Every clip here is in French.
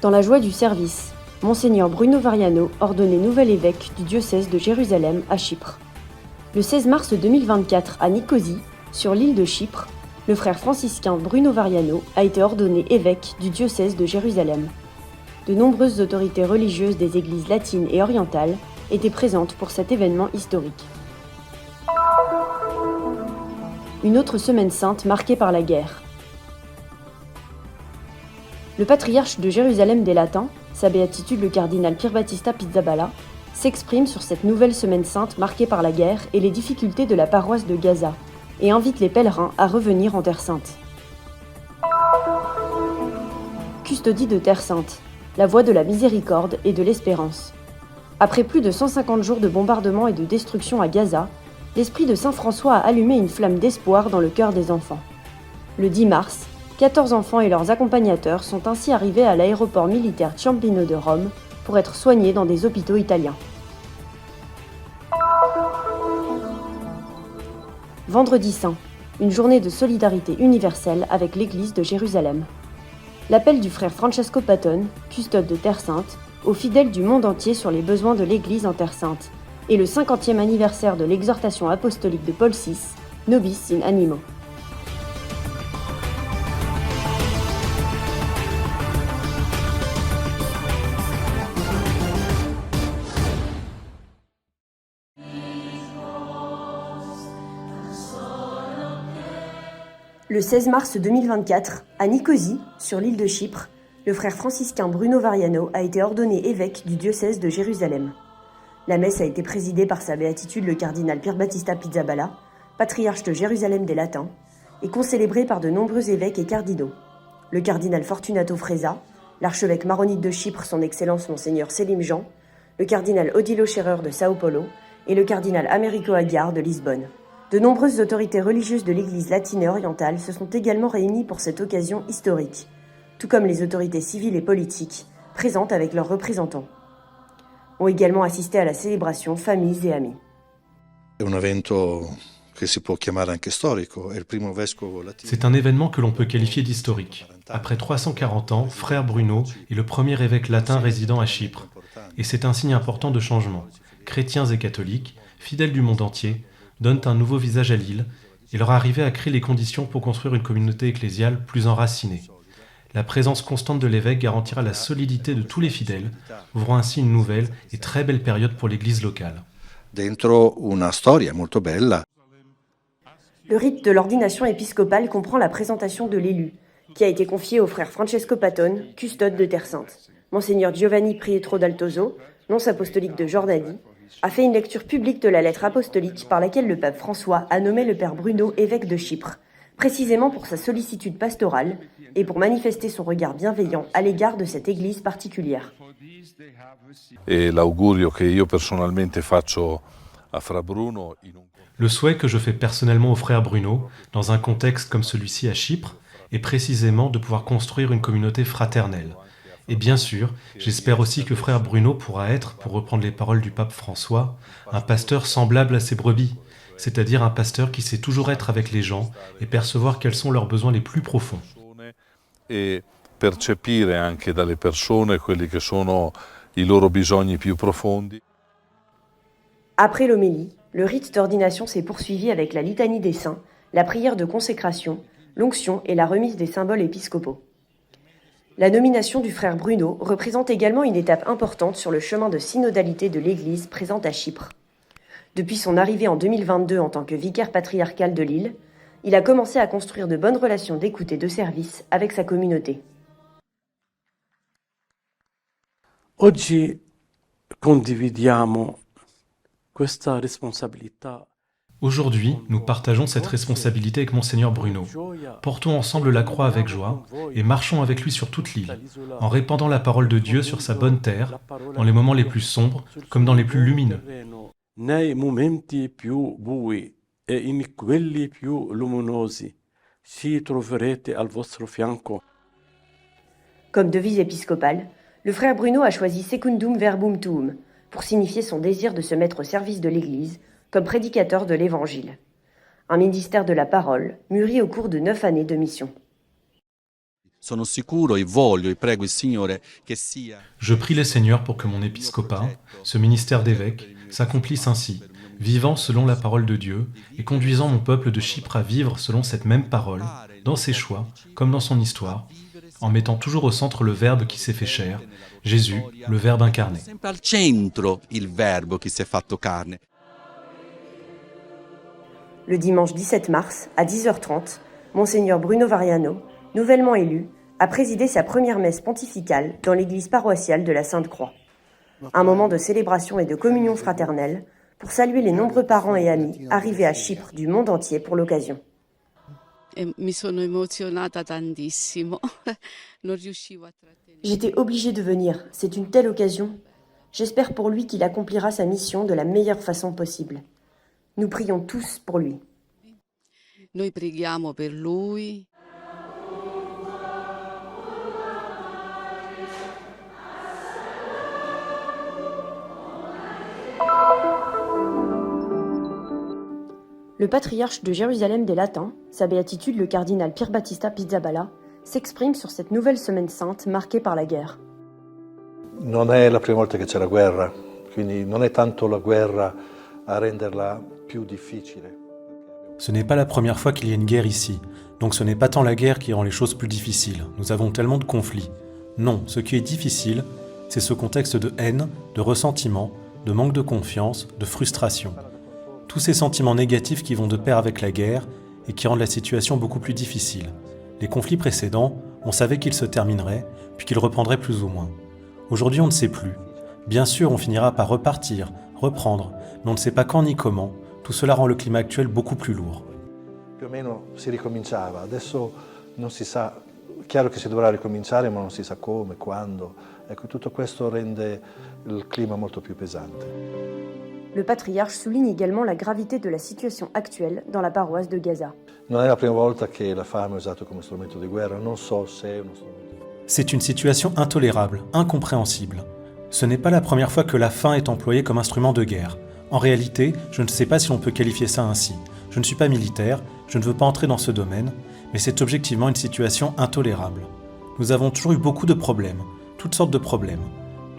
Dans la joie du service, Monseigneur Bruno Variano ordonné nouvel évêque du diocèse de Jérusalem à Chypre. Le 16 mars 2024 à Nicosie, sur l'île de Chypre, le frère franciscain Bruno Variano a été ordonné évêque du diocèse de Jérusalem. De nombreuses autorités religieuses des églises latines et orientales étaient présentes pour cet événement historique. Une autre semaine sainte marquée par la guerre. Le patriarche de Jérusalem des Latins, sa béatitude le cardinal Pierbattista Pizzaballa, s'exprime sur cette nouvelle semaine sainte marquée par la guerre et les difficultés de la paroisse de Gaza, et invite les pèlerins à revenir en Terre Sainte. Custodie de Terre Sainte, la voie de la miséricorde et de l'espérance. Après plus de 150 jours de bombardements et de destruction à Gaza, l'esprit de saint François a allumé une flamme d'espoir dans le cœur des enfants. Le 10 mars, 14 enfants et leurs accompagnateurs sont ainsi arrivés à l'aéroport militaire Ciampino de Rome pour être soignés dans des hôpitaux italiens. Vendredi Saint, une journée de solidarité universelle avec l'Église de Jérusalem. L'appel du frère Francesco Patton, custode de Terre Sainte, aux fidèles du monde entier sur les besoins de l'Église en Terre Sainte, et le 50e anniversaire de l'exhortation apostolique de Paul VI, Nobis in Animo. Le 16 mars 2024, à Nicosie, sur l'île de Chypre, le frère franciscain Bruno Variano a été ordonné évêque du diocèse de Jérusalem. La messe a été présidée par sa béatitude le cardinal Pierbattista Pizzaballa, patriarche de Jérusalem des Latins, et concélébrée par de nombreux évêques et cardinaux. Le cardinal Fortunato Fresa, l'archevêque maronite de Chypre son excellence monseigneur Selim Jean, le cardinal Odilo Scherer de Sao Paulo et le cardinal Américo Aguiar de Lisbonne. De nombreuses autorités religieuses de l'Église latine et orientale se sont également réunies pour cette occasion historique, tout comme les autorités civiles et politiques, présentes avec leurs représentants. Ont également assisté à la célébration familles et amis. C'est un événement que l'on peut qualifier d'historique. Après 340 ans, frère Bruno est le premier évêque latin résidant à Chypre, et c'est un signe important de changement. Chrétiens et catholiques, fidèles du monde entier, donnent un nouveau visage à l'île et leur arrivée a créé les conditions pour construire une communauté ecclésiale plus enracinée. La présence constante de l'évêque garantira la solidité de tous les fidèles, ouvrant ainsi une nouvelle et très belle période pour l'Église locale. Le rite de l'ordination épiscopale comprend la présentation de l'élu, qui a été confié au frère Francesco Patton, custode de Terre Sainte. Monseigneur Giovanni Pietro d'Altoso, nonce apostolique de Jordanie, a fait une lecture publique de la lettre apostolique par laquelle le pape François a nommé le père Bruno évêque de Chypre, précisément pour sa sollicitude pastorale et pour manifester son regard bienveillant à l'égard de cette église particulière. Le souhait que je fais personnellement au frère Bruno, dans un contexte comme celui-ci à Chypre, est précisément de pouvoir construire une communauté fraternelle. Et bien sûr, j'espère aussi que frère Bruno pourra être, pour reprendre les paroles du pape François, un pasteur semblable à ses brebis, c'est-à-dire un pasteur qui sait toujours être avec les gens et percevoir quels sont leurs besoins les plus profonds. Et percepire anche dalle persone quelli che sono i loro bisogni più profondi. Après l'homélie, le rite d'ordination s'est poursuivi avec la litanie des saints, la prière de consécration, l'onction et la remise des symboles épiscopaux. La nomination du frère Bruno représente également une étape importante sur le chemin de synodalité de l'Église présente à Chypre. Depuis son arrivée en 2022 en tant que vicaire patriarcal de l'île, il a commencé à construire de bonnes relations d'écoute et de service avec sa communauté. Oggi condividiamo questa responsabilità. Aujourd'hui, nous partageons cette responsabilité avec Monseigneur Bruno. Portons ensemble la croix avec joie et marchons avec lui sur toute l'île, en répandant la parole de Dieu sur sa bonne terre, dans les moments les plus sombres comme dans les plus lumineux. Nei momenti più bui e in quelli più luminosi, ci troverete al vostro fianco. Comme devise épiscopale, le frère Bruno a choisi Secundum Verbum Tuum pour signifier son désir de se mettre au service de l'Église comme prédicateur de l'Évangile. Un ministère de la parole mûri au cours de 9 années de mission. Sono sicuro e voglio e prego il Signore che sia. Je prie les seigneurs pour que mon épiscopat, ce ministère d'évêque, s'accomplisse ainsi, vivant selon la parole de Dieu et conduisant mon peuple de Chypre à vivre selon cette même parole, dans ses choix comme dans son histoire, en mettant toujours au centre le Verbe qui s'est fait chair, Jésus, le Verbe incarné. Sempre al centro il Verbo che si è fatto carne. Le dimanche 17 mars, à 10h30, Monseigneur Bruno Variano, nouvellement élu, a présidé sa première messe pontificale dans l'église paroissiale de la Sainte-Croix. Un moment de célébration et de communion fraternelle pour saluer les nombreux parents et amis arrivés à Chypre du monde entier pour l'occasion. Mi sono emozionata tantissimo. Non riuscivo a trattenere. J'étais obligée de venir, c'est une telle occasion. J'espère pour lui qu'il accomplira sa mission de la meilleure façon possible. Nous prions tous pour lui. Noi preghiamo per lui. Le patriarche de Jérusalem des Latins, sa béatitude le cardinal Pier Battista Pizzaballa, s'exprime sur cette nouvelle semaine sainte marquée par la guerre. Non è la prima volta che c'è la guerra, quindi non è tanto la guerra a renderla più difficile. Ce n'est pas la première fois qu'il y a une guerre ici, donc ce n'est pas tant la guerre qui rend les choses plus difficiles. Nous avons tellement de conflits. Non, ce qui est difficile, c'est ce contexte de haine, de ressentiment, de manque de confiance, de frustration. Tous ces sentiments négatifs qui vont de pair avec la guerre et qui rendent la situation beaucoup plus difficile. Les conflits précédents, on savait qu'ils se termineraient, puis qu'ils reprendraient plus ou moins. Aujourd'hui, on ne sait plus. Bien sûr, on finira par repartir, reprendre, mais on ne sait pas quand ni comment. Tout cela rend le climat actuel beaucoup plus lourd. Più o meno si ricominciava, adesso non si sa, chiaro che si dovrà ricominciare ma non si sa come, quando. Ecco, tutto questo rende il clima molto più pesante. Le patriarche souligne également la gravité de la situation actuelle dans la paroisse de Gaza. Non è la prima volta che la fame è usata come strumento di guerra, non so se è uno strumento. C'est une situation intolérable, incompréhensible. Ce n'est pas la première fois que la faim est employée comme instrument de guerre. En réalité, je ne sais pas si l'on peut qualifier ça ainsi. Je ne suis pas militaire, je ne veux pas entrer dans ce domaine, mais c'est objectivement une situation intolérable. Nous avons toujours eu beaucoup de problèmes, toutes sortes de problèmes.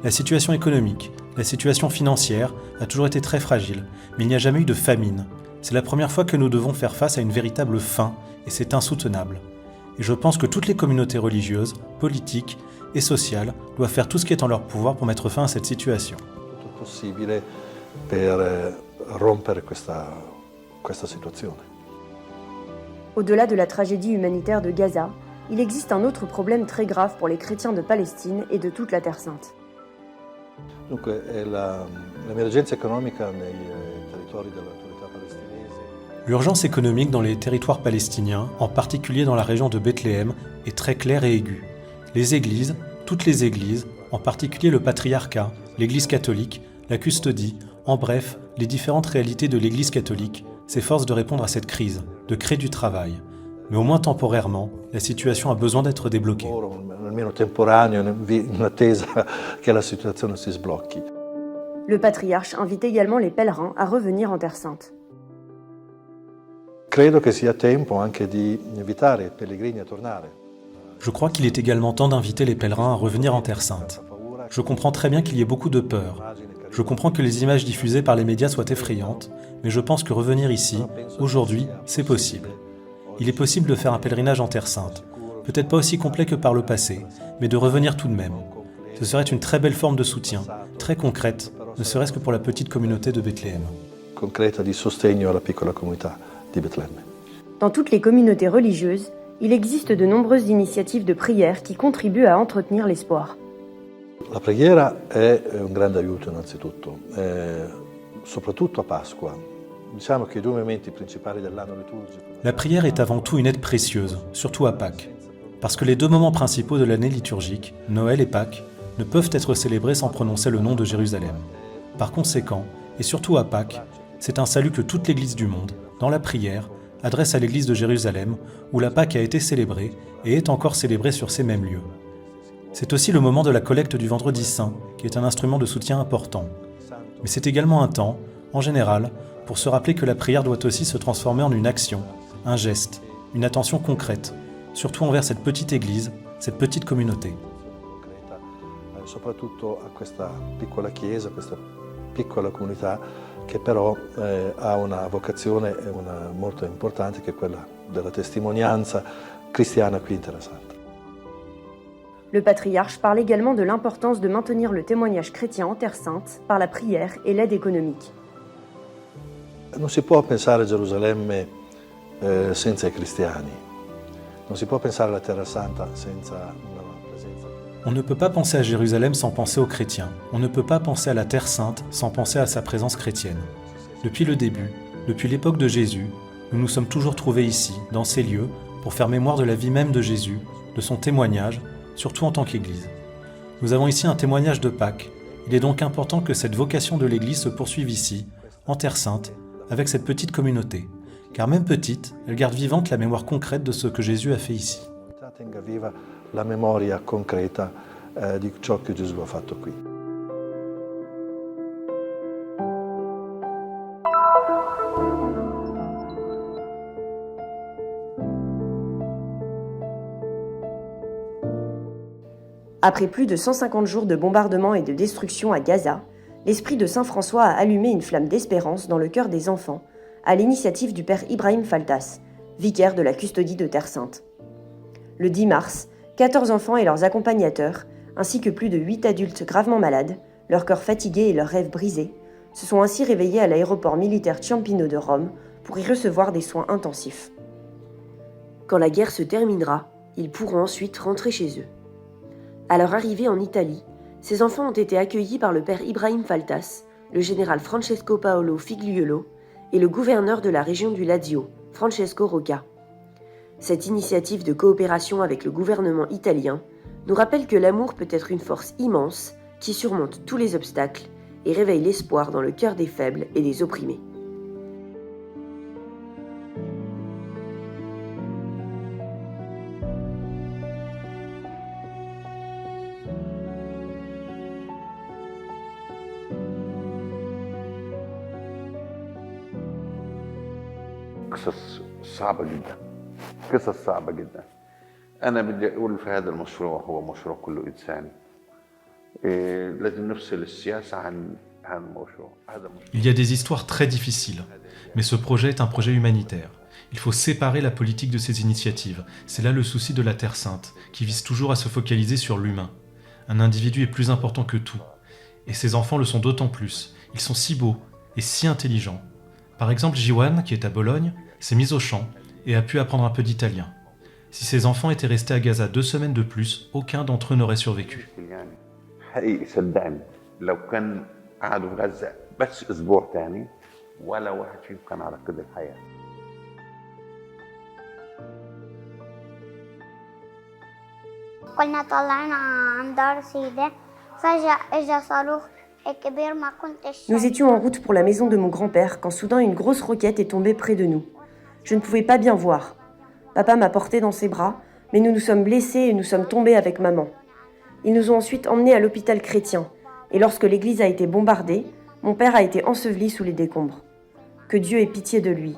La situation économique, la situation financière a toujours été très fragile, mais il n'y a jamais eu de famine. C'est la première fois que nous devons faire face à une véritable faim, et c'est insoutenable. Et je pense que toutes les communautés religieuses, politiques et sociales doivent faire tout ce qui est en leur pouvoir pour mettre fin à cette situation. Tutto possibile per rompere questa situazione. Au-delà de la tragédie humanitaire de Gaza, il existe un autre problème très grave pour les chrétiens de Palestine et de toute la Terre Sainte. Dunque, è l'emergenza economica nei territori dell'autorità palestinese. L'urgence économique dans les territoires palestiniens, en particulier dans la région de Bethléem, est très claire et aiguë. Les églises, toutes les églises, en particulier le patriarcat, l'église catholique, la custodie, en bref, les différentes réalités de l'église catholique, s'efforcent de répondre à cette crise, de créer du travail. Mais au moins temporairement, la situation a besoin d'être débloquée. Almeno temporaneo, in attesa che la situazione si sblocchi. Le patriarche invite également les pèlerins à revenir en Terre Sainte. Credo che sia tempo anche di invitare i pellegrini a tornare. Je crois qu'il est également temps d'inviter les pèlerins à revenir en Terre Sainte. Je comprends très bien qu'il y ait beaucoup de peur. Je comprends que les images diffusées par les médias soient effrayantes, mais je pense que revenir ici, aujourd'hui, c'est possible. Il est possible de faire un pèlerinage en Terre Sainte. Peut-être pas aussi complet que par le passé, mais de revenir tout de même. Ce serait une très belle forme de soutien, très concrète, ne serait-ce que pour la petite communauté de Bethléem. Concreta di sostegno alla piccola comunità di Betlemme. Dans toutes les communautés religieuses, il existe de nombreuses initiatives de prière qui contribuent à entretenir l'espoir. La preghiera è un grande aiuto innanzitutto, soprattutto a Pasqua. Diciamo che i due momenti principali dell'anno liturgico. La prière est avant tout une aide précieuse, surtout à Pâques. Parce que les deux moments principaux de l'année liturgique, Noël et Pâques, ne peuvent être célébrés sans prononcer le nom de Jérusalem. Par conséquent, et surtout à Pâques, c'est un salut que toute l'Église du monde, dans la prière, adresse à l'Église de Jérusalem, où la Pâques a été célébrée et est encore célébrée sur ces mêmes lieux. C'est aussi le moment de la collecte du Vendredi Saint, qui est un instrument de soutien important. Mais c'est également un temps, en général, pour se rappeler que la prière doit aussi se transformer en une action, un geste, une attention concrète, surtout envers cette petite Église, cette petite communauté. Soprattutto a questa piccola chiesa, questa piccola comunità che però ha una vocazione molto importante che è quella della testimonianza cristiana qui in Terra Santa. Le patriarche parle également de l'importance de maintenir le témoignage chrétien en Terre Sainte par la prière et l'aide économique. Non si può pensare a Gerusalemme senza i cristiani, non si può pensare alla Terra Santa senza una presenza. On ne peut pas penser à Jérusalem sans penser aux chrétiens. On ne peut pas penser à la Terre Sainte sans penser à sa présence chrétienne. Depuis le début, depuis l'époque de Jésus, nous nous sommes toujours trouvés ici, dans ces lieux, pour faire mémoire de la vie même de Jésus, de son témoignage, surtout en tant qu'Église. Nous avons ici un témoignage de Pâques. Il est donc important que cette vocation de l'Église se poursuive ici, en Terre Sainte, avec cette petite communauté. Car même petite, elle garde vivante la mémoire concrète de ce que Jésus a fait ici. Tenga viva la memoria concreta di ciò che Gesù ha fatto qui. Après plus de 150 jours de bombardements et de destruction à Gaza, l'esprit de saint François a allumé une flamme d'espérance dans le cœur des enfants, à l'initiative du père Ibrahim Faltas, vicaire de la custodie de Terre Sainte. Le 10 mars, 14 enfants et leurs accompagnateurs, ainsi que plus de 8 adultes gravement malades, leur cœur fatigué et leurs rêves brisés, se sont ainsi réveillés à l'aéroport militaire Ciampino de Rome pour y recevoir des soins intensifs. Quand la guerre se terminera, ils pourront ensuite rentrer chez eux. À leur arrivée en Italie, ces enfants ont été accueillis par le père Ibrahim Faltas, le général Francesco Paolo Figliuolo et le gouverneur de la région du Lazio, Francesco Rocca. Cette initiative de coopération avec le gouvernement italien nous rappelle que l'amour peut être une force immense qui surmonte tous les obstacles et réveille l'espoir dans le cœur des faibles et des opprimés. قصص صعبة جدا، قصص صعبة جدا. أنا بدي أقول في هذا المشروع هو مشروع كله إنساني. لازم نفصل السياسة عن المشروع. Il y a des histoires très difficiles, mais ce projet est un projet humanitaire. Il faut séparer la politique de ces initiatives. C'est là le souci de la Terre Sainte, qui vise toujours à se focaliser sur l'humain. Un individu est plus important que tout. Et ces enfants le sont d'autant plus. Ils sont si beaux et si intelligents. Par exemple, Jiwan, qui est à Bologne, s'est mise au chant et a pu apprendre un peu d'italien. Si ces enfants étaient restés à Gaza 2 semaines de plus, aucun d'entre eux n'aurait survécu. كنا طلعنا عن دار سيدة فجأة إجا صاروخ كبير ما كنتش. Nous étions en route pour la maison de mon grand-père quand soudain une grosse roquette est tombée près de nous. Je ne pouvais pas bien voir. Papa m'a porté dans ses bras, mais nous nous sommes blessés et nous sommes tombés avec maman. Ils nous ont ensuite emmenés à l'hôpital chrétien, et lorsque l'église a été bombardée, mon père a été enseveli sous les décombres. Que Dieu ait pitié de lui.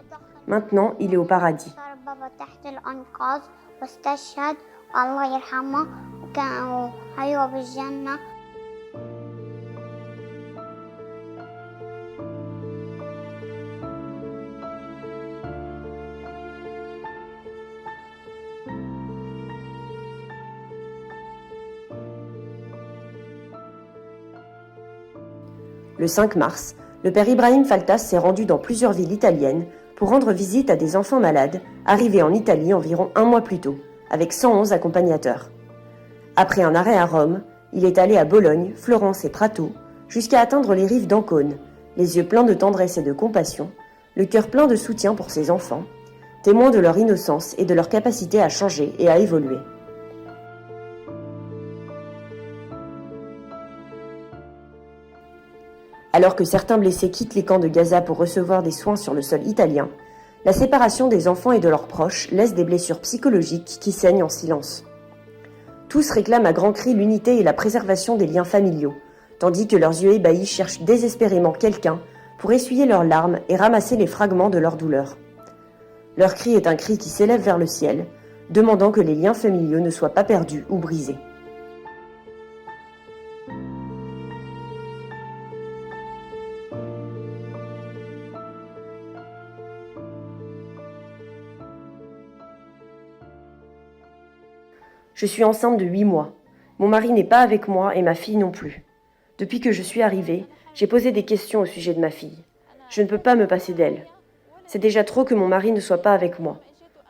Maintenant, il est au paradis. الله يرحمه وكان هيو بالجنة. Le 5 mars, le père Ibrahim Faltas s'est rendu dans plusieurs villes italiennes pour rendre visite à des enfants malades arrivés en Italie environ 1 mois plus tôt, avec 111 accompagnateurs. Après un arrêt à Rome, il est allé à Bologne, Florence et Prato, jusqu'à atteindre les rives d'Ancône, les yeux pleins de tendresse et de compassion, le cœur plein de soutien pour ses enfants, témoins de leur innocence et de leur capacité à changer et à évoluer. Alors que certains blessés quittent les camps de Gaza pour recevoir des soins sur le sol italien, la séparation des enfants et de leurs proches laisse des blessures psychologiques qui saignent en silence. Tous réclament à grands cris l'unité et la préservation des liens familiaux, tandis que leurs yeux ébahis cherchent désespérément quelqu'un pour essuyer leurs larmes et ramasser les fragments de leur douleur. Leur cri est un cri qui s'élève vers le ciel, demandant que les liens familiaux ne soient pas perdus ou brisés. Je suis enceinte de 8 mois. Mon mari n'est pas avec moi et ma fille non plus. Depuis que je suis arrivée, j'ai posé des questions au sujet de ma fille. Je ne peux pas me passer d'elle. C'est déjà trop que mon mari ne soit pas avec moi.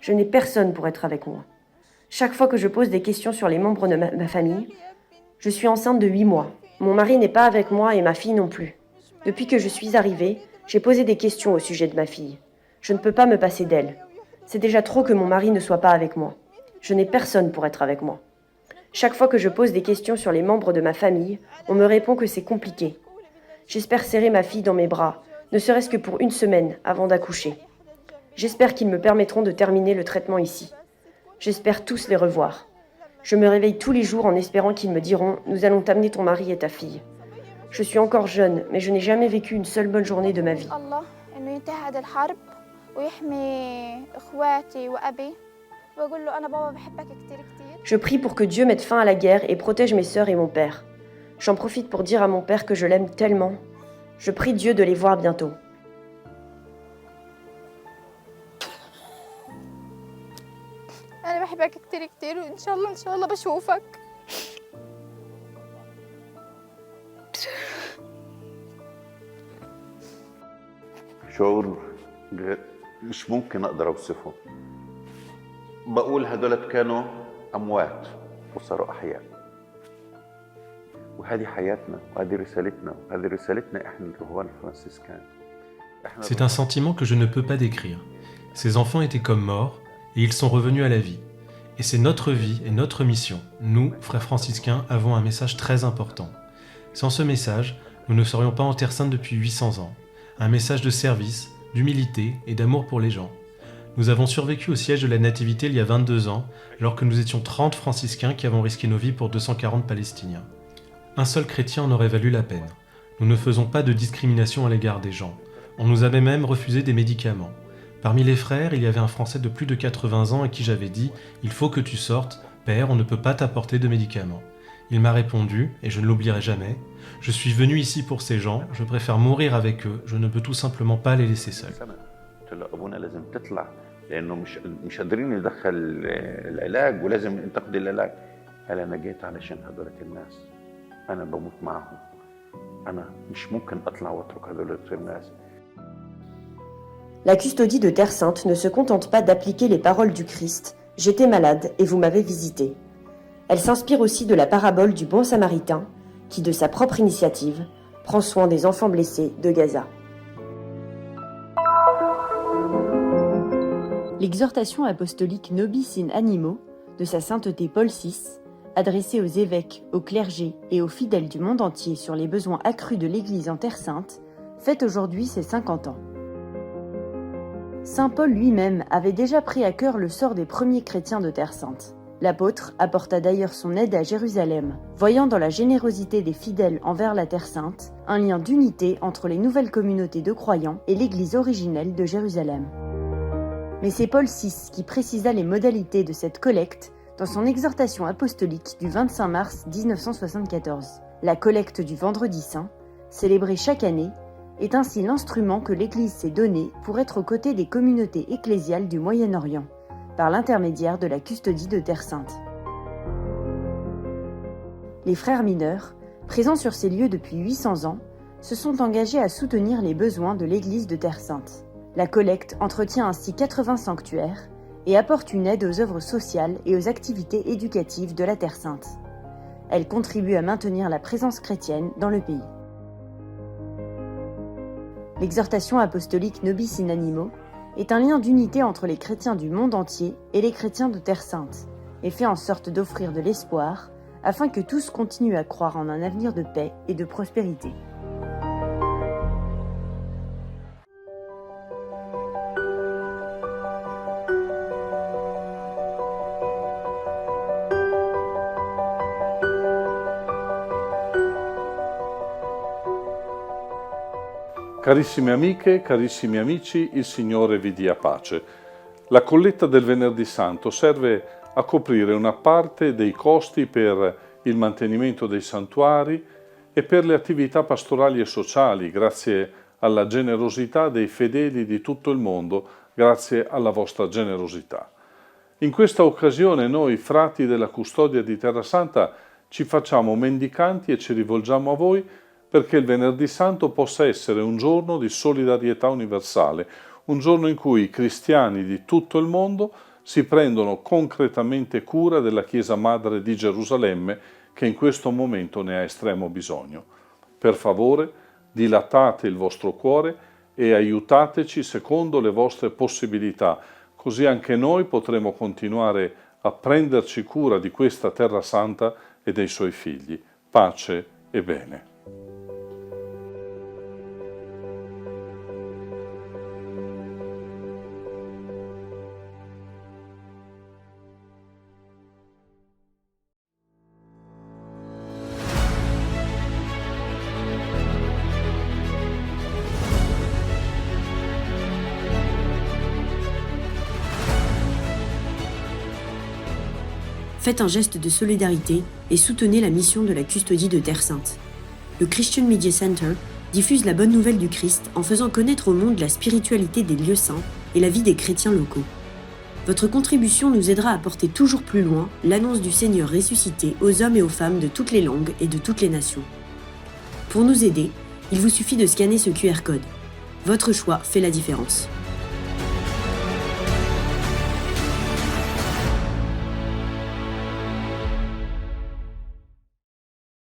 Je n'ai personne pour être avec moi. Chaque fois que je pose des questions sur les membres de ma famille, je suis enceinte de 8 mois. Mon mari n'est pas avec moi et ma fille non plus. Depuis que je suis arrivée, j'ai posé des questions au sujet de ma fille. Je ne peux pas me passer d'elle. C'est déjà trop que mon mari ne soit pas avec moi. Je n'ai personne pour être avec moi. Chaque fois que je pose des questions sur les membres de ma famille, on me répond que c'est compliqué. J'espère serrer ma fille dans mes bras, ne serait-ce que pour 1 semaine avant d'accoucher. J'espère qu'ils me permettront de terminer le traitement ici. J'espère tous les revoir. Je me réveille tous les jours en espérant qu'ils me diront « Nous allons t'amener ton mari et ta fille ». Je suis encore jeune, mais je n'ai jamais vécu une seule bonne journée de ma vie. Je prie pour que Dieu mette fin à la guerre et protège mes sœurs et mon père. J'en profite pour dire à mon père que je l'aime tellement. Je prie Dieu de les voir bientôt. شعور مش ممكن اقدر اوصفه. بقول هدول كانوا اموات وصاروا احياء. وهذه حياتنا وهذه رسالتنا وهذه رسالتنا احنا الرهبان الفرنسيسكان. C'est un sentiment que je ne peux pas décrire. Ces enfants étaient comme morts et ils sont revenus à la vie. Et c'est notre vie et notre mission. Nous, frères franciscains, avons un message très important. Sans ce message, nous ne serions pas en Terre Sainte depuis 800 ans. Un message de service, d'humilité et d'amour pour les gens. Nous avons survécu au siège de la Nativité il y a 22 ans, alors que nous étions 30 franciscains qui avons risqué nos vies pour 240 Palestiniens. Un seul chrétien en aurait valu la peine. Nous ne faisons pas de discrimination à l'égard des gens. On nous avait même refusé des médicaments. Parmi les frères, il y avait un Français de plus de 80 ans à qui j'avais dit « Il faut que tu sortes, père, on ne peut pas t'apporter de médicaments ». Il m'a répondu, et je ne l'oublierai jamais, « Je suis venu ici pour ces gens, je préfère mourir avec eux, je ne peux tout simplement pas les laisser seuls. » La custodie de Terre Sainte ne se contente pas d'appliquer les paroles du Christ « J'étais malade et vous m'avez visité ». Elle s'inspire aussi de la parabole du bon samaritain qui, de sa propre initiative, prend soin des enfants blessés de Gaza. L'exhortation apostolique Nobis in Animo de sa sainteté Paul VI, adressée aux évêques, aux clergés et aux fidèles du monde entier sur les besoins accrus de l'Église en Terre Sainte, fête aujourd'hui ses 50 ans. Saint Paul lui-même avait déjà pris à cœur le sort des premiers chrétiens de Terre Sainte. L'apôtre apporta d'ailleurs son aide à Jérusalem, voyant dans la générosité des fidèles envers la Terre Sainte un lien d'unité entre les nouvelles communautés de croyants et l'Église originelle de Jérusalem. Mais c'est Paul VI qui précisa les modalités de cette collecte dans son exhortation apostolique du 25 mars 1974. La collecte du Vendredi Saint, célébrée chaque année, est ainsi l'instrument que l'Église s'est donné pour être aux côtés des communautés ecclésiales du Moyen-Orient, par l'intermédiaire de la custodie de Terre Sainte. Les frères mineurs, présents sur ces lieux depuis 800 ans, se sont engagés à soutenir les besoins de l'Église de Terre Sainte. La collecte entretient ainsi 80 sanctuaires et apporte une aide aux œuvres sociales et aux activités éducatives de la Terre Sainte. Elle contribue à maintenir la présence chrétienne dans le pays. L'exhortation apostolique Nobis in Animo est un lien d'unité entre les chrétiens du monde entier et les chrétiens de Terre Sainte, et fait en sorte d'offrir de l'espoir afin que tous continuent à croire en un avenir de paix et de prospérité. Carissime amiche, carissimi amici, il Signore vi dia pace. La colletta del Venerdì Santo serve a coprire una parte dei costi per il mantenimento dei santuari e per le attività pastorali e sociali, grazie alla generosità dei fedeli di tutto il mondo, grazie alla vostra generosità. In questa occasione noi, frati della custodia di Terra Santa, ci facciamo mendicanti e ci rivolgiamo a voi perché il Venerdì Santo possa essere un giorno di solidarietà universale, un giorno in cui i cristiani di tutto il mondo si prendono concretamente cura della Chiesa Madre di Gerusalemme, che in questo momento ne ha estremo bisogno. Per favore, dilatate il vostro cuore e aiutateci secondo le vostre possibilità, così anche noi potremo continuare a prenderci cura di questa Terra Santa e dei suoi figli. Pace e bene. Faites un geste de solidarité et soutenez la mission de la custodie de Terre Sainte. Le Christian Media Center diffuse la bonne nouvelle du Christ en faisant connaître au monde la spiritualité des lieux saints et la vie des chrétiens locaux. Votre contribution nous aidera à porter toujours plus loin l'annonce du Seigneur ressuscité aux hommes et aux femmes de toutes les langues et de toutes les nations. Pour nous aider, il vous suffit de scanner ce QR code. Votre choix fait la différence.